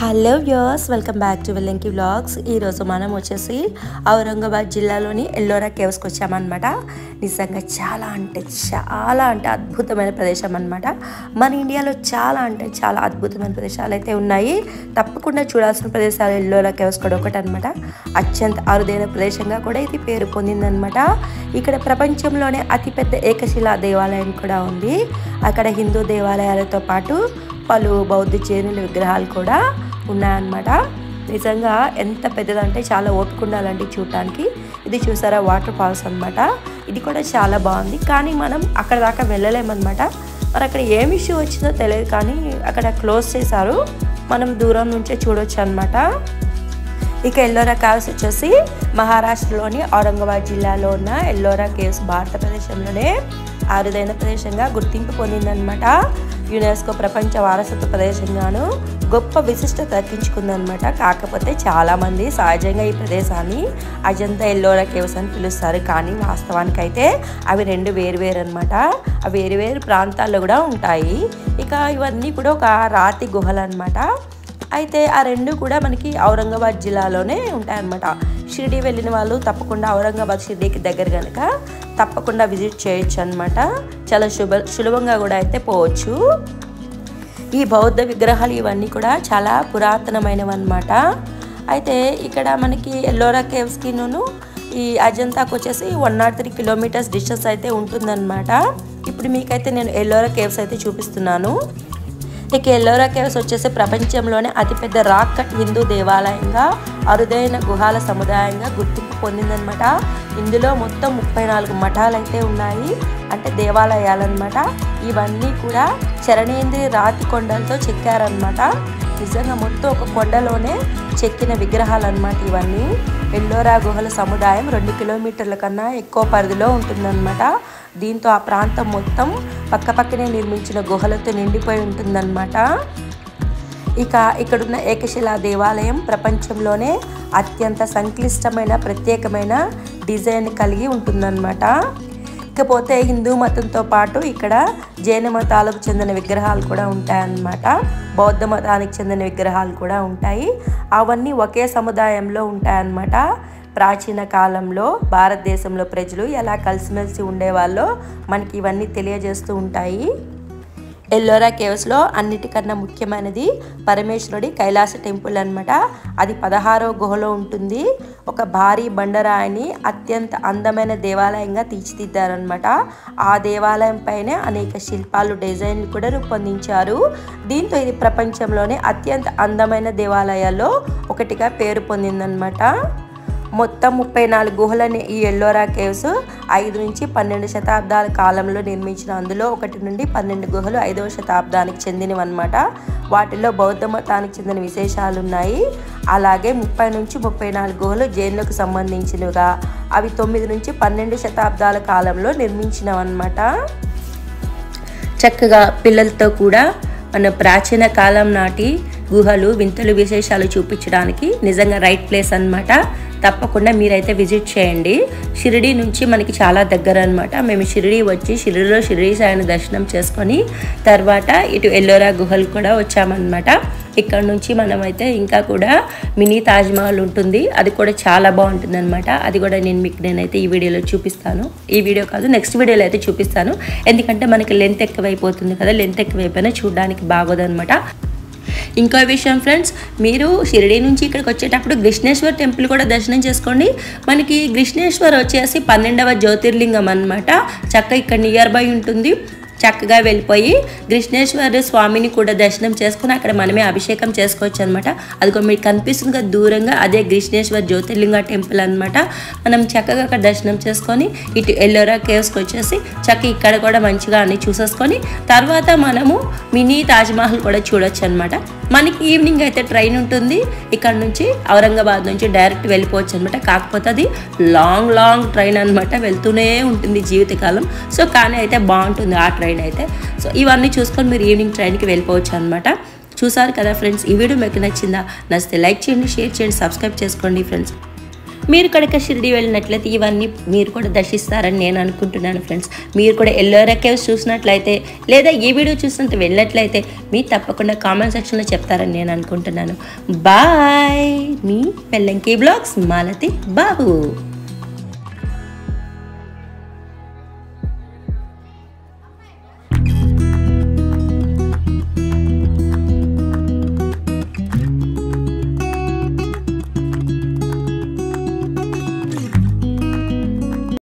Hello viewers, welcome back to Vellanki vlogs. ఈరోజు మనం వచ్చేసి ఔరంగాబాద్ జిల్లాలోని ఎల్లోరా కేవ్స్కి వచ్చామన్నమాట. నిజంగా చాలా అద్భుతమైన ప్రదేశం అన్నమాట. మన ఇండియాలో చాలా అద్భుతమైన ప్రదేశాలు అయితే ఉన్నాయి. తప్పకుండా చూడాల్సిన ప్రదేశాలు ఎల్లోరా కేవ్స్ కూడా ఒకటి అనమాట. అత్యంత అరుదైన ప్రదేశంగా కూడా ఇది పేరు పొందిందనమాట. ఇక్కడ ప్రపంచంలోనే అతిపెద్ద ఏకశిలా దేవాలయం కూడా ఉంది. అక్కడ హిందూ దేవాలయాలతో పాటు పలు బౌద్ధ జైనుల విగ్రహాలు కూడా ఉన్నాయన్నమాట. నిజంగా ఎంత పెద్దదంటే చాలా ఓపిక ఉండాలండి చూడటానికి. ఇది చూసారా వాటర్ ఫాల్స్ అనమాట. ఇది కూడా చాలా బాగుంది, కానీ మనం అక్కడ దాకా వెళ్ళలేమన్నమాట. మరి అక్కడ ఏం ఇష్యూ వచ్చిందో తెలియదు, కానీ అక్కడ క్లోజ్ చేశారు. మనం దూరం నుంచే చూడొచ్చు అనమాట. ఇక ఎల్లోరా కేవ్స్ వచ్చేసి మహారాష్ట్రలోని ఔరంగాబాద్ జిల్లాలో ఉన్న ఎల్లోరా కేవ్స్ భారతదేశంలోనే అరుదైన ప్రదేశంగా గుర్తింపు పొందిందనమాట. యునెస్కో ప్రపంచ వారసత్వ ప్రదేశంగాను గొప్ప విశిష్టత దక్కించుకుందనమాట. కాకపోతే చాలామంది సహజంగా ఈ ప్రదేశాన్ని అజంతా ఎల్లోరా కేవ్స్ అని పిలుస్తారు, కానీ వాస్తవానికి అయితే అవి రెండు వేరు అనమాట. అవి వేరు ప్రాంతాల్లో కూడా ఉంటాయి. ఇక ఇవన్నీ కూడా ఒక రాతి గుహలు అనమాట. అయితే ఆ రెండు కూడా మనకి ఔరంగాబాద్ జిల్లాలోనే ఉంటాయన్నమాట. షిరిడి వెళ్ళిన వాళ్ళు తప్పకుండా ఔరంగాబాద్ షిరిడీకి దగ్గర కనుక తప్పకుండా విజిట్ చేయొచ్చు అనమాట. చాలా సులభంగా కూడా అయితే పోవచ్చు. ఈ బౌద్ధ విగ్రహాలు ఇవన్నీ కూడా చాలా పురాతనమైనవి అనమాట. అయితే ఇక్కడ మనకి ఎల్లోరా కేవ్స్కి ఈ అజంతాకు వచ్చేసి 103 కిలోమీటర్స్ డిస్టెన్స్ అయితే ఉంటుందన్నమాట. ఇప్పుడు మీకైతే నేను ఎల్లోరా కేవ్స్ అయితే చూపిస్తున్నాను. ఇక ఎల్లోరా కేవ్స్ వచ్చేసి ప్రపంచంలోనే అతిపెద్ద రాక్ కట్ హిందూ దేవాలయంగా, అరుదైన గుహాల సముదాయంగా గుర్తింపు పొందిందనమాట. ఇందులో మొత్తం 34 మఠాలు అయితే ఉన్నాయి, అంటే దేవాలయాలన్నమాట. ఇవన్నీ కూడా చరణేంద్రి రాతి కొండలతో చెక్కారనమాట. నిజంగా మొత్తం ఒక కొండలోనే చెక్కిన విగ్రహాలు అన్నమాట ఇవన్నీ. ఎల్లోరా గుహల సముదాయం 2 కిలోమీటర్ల కన్నా ఎక్కువ పరిధిలో ఉంటుందన్నమాట. దీంతో ఆ ప్రాంతం మొత్తం పక్కపక్కనే నిర్మించిన గుహలతో నిండిపోయి ఉంటుందన్నమాట. ఇక ఇక్కడున్న ఏకశిలా దేవాలయం ప్రపంచంలోనే అత్యంత సంక్లిష్టమైన ప్రత్యేకమైన డిజైన్ కలిగి ఉంటుందన్నమాట. ఇకపోతే హిందూ మతంతో పాటు ఇక్కడ జైన మతాలకు చెందిన విగ్రహాలు కూడా ఉంటాయన్నమాట. బౌద్ధ మతానికి చెందిన విగ్రహాలు కూడా ఉంటాయి. అవన్నీ ఒకే సముదాయంలో ఉంటాయన్నమాట. ప్రాచీన కాలంలో భారతదేశంలో ప్రజలు ఎలా కలిసిమెలిసి ఉండేవాళ్ళో మనకి ఇవన్నీ తెలియజేస్తూ ఉంటాయి. ఎల్లోరా కేవ్స్లో అన్నిటికన్నా ముఖ్యమైనది పరమేశ్వరుడి కైలాస టెంపుల్ అనమాట. అది 16వ గుహలో ఉంటుంది. ఒక భారీ బండరాయిని అత్యంత అందమైన దేవాలయంగా తీర్చిదిద్దారనమాట. ఆ దేవాలయం పైనే అనేక శిల్పాలు, డిజైన్లు కూడా రూపొందించారు. దీంతో ఇది ప్రపంచంలోనే అత్యంత అందమైన దేవాలయాల్లో ఒకటిగా పేరు పొందిందనమాట. మొత్తం 34 గుహలని ఈ ఎల్లోరా కేవ్స్ 5 నుంచి 12 శతాబ్దాల కాలంలో నిర్మించిన. అందులో 1 నుండి 12 గుహలు 5వ శతాబ్దానికి చెందినవి అనమాట. వాటిలో బౌద్ధ మతానికి చెందిన విశేషాలు ఉన్నాయి. అలాగే 30 నుంచి 34 గుహలు జైనులకు సంబంధించినవిగా, అవి 9 నుంచి 12 శతాబ్దాల కాలంలో నిర్మించినవి అనమాట. చక్కగా పిల్లలతో కూడా మన ప్రాచీన కాలం నాటి గుహలు, వింతలు, విశేషాలు చూపించడానికి నిజంగా రైట్ ప్లేస్ అనమాట. తప్పకుండా మీరైతే విజిట్ చేయండి. షిరిడి నుంచి మనకి చాలా దగ్గర అనమాట. మేము షిరిడి వచ్చి షిరిడిలో షిరిడి సాయిని దర్శనం చేసుకొని తర్వాత ఇటు ఎల్లోరా గుహలు కూడా వచ్చామన్నమాట. ఇక్కడ నుంచి మనమైతే ఇంకా కూడా మినీ తాజ్మహల్ ఉంటుంది. అది కూడా చాలా బాగుంటుంది అనమాట. అది కూడా నేనైతే ఈ వీడియోలో చూపిస్తాను. ఈ వీడియో కాదు, నెక్స్ట్ వీడియోలో అయితే చూపిస్తాను. ఎందుకంటే మనకి లెంత్ ఎక్కువైపోతుంది కదా. లెంత్ ఎక్కువైపోయినా చూడడానికి బాగోదన్నమాట. ఇంకో విషయం ఫ్రెండ్స్, మీరు షిరిడి నుంచి ఇక్కడికి వచ్చేటప్పుడు కృష్ణేశ్వర్ టెంపుల్ కూడా దర్శనం చేసుకోండి. మనకి కృష్ణేశ్వర్ వచ్చేసి 12వ జ్యోతిర్లింగం అనమాట. చక్కగా ఇక్కడ నియర్ బై ఉంటుంది. చక్కగా వెళ్ళిపోయి కృష్ణేశ్వర స్వామిని కూడా దర్శనం చేసుకుని అక్కడ మనమే అభిషేకం చేసుకోవచ్చు అనమాట. అదిగో మీకు కనిపిస్తుంది కదా దూరంగా, అదే కృష్ణేశ్వర జ్యోతిర్లింగ టెంపుల్ అనమాట. మనం చక్కగా అక్కడ దర్శనం చేసుకొని ఇటు ఎల్లోరా కేవ్స్కి వచ్చేసి చక్కగా ఇక్కడ కూడా మంచిగా అన్ని చూసేసుకొని తర్వాత మనము మినీ తాజ్మహల్ కూడా చూడొచ్చు అనమాట. మనకి ఈవినింగ్ అయితే ట్రైన్ ఉంటుంది. ఇక్కడ నుంచి ఔరంగాబాద్ నుంచి డైరెక్ట్ వెళ్ళిపోవచ్చు అనమాట. కాకపోతే అది లాంగ్ ట్రైన్ అనమాట. వెళ్తూనే ఉంటుంది జీవితకాలం. సో కానీ అయితే బాగుంటుంది ఆ ట్రైన్ అయితే. సో ఇవన్నీ చూసుకొని మీరు ఈవినింగ్ ట్రైన్కి వెళ్ళిపోవచ్చు అనమాట. చూసారు కదా ఫ్రెండ్స్, ఈ వీడియో మీకు నచ్చిందా? నచ్చితే లైక్ చేయండి, షేర్ చేయండి, సబ్స్క్రైబ్ చేసుకోండి ఫ్రెండ్స్. మీరు కనుక షిరిడి వెళ్ళినట్లయితే ఇవన్నీ మీరు కూడా దర్శిస్తారని నేను అనుకుంటున్నాను ఫ్రెండ్స్. మీరు కూడా ఎల్లోరా కేవ్స్ చూసినట్లయితే లేదా ఈ వీడియో చూసినంత వెళ్ళినట్లయితే మీరు తప్పకుండా కామెంట్ సెక్షన్లో చెప్తారని నేను అనుకుంటున్నాను. బాయ్, మీ వెల్లంకి బ్లాగ్స్ మాలతి బాబు.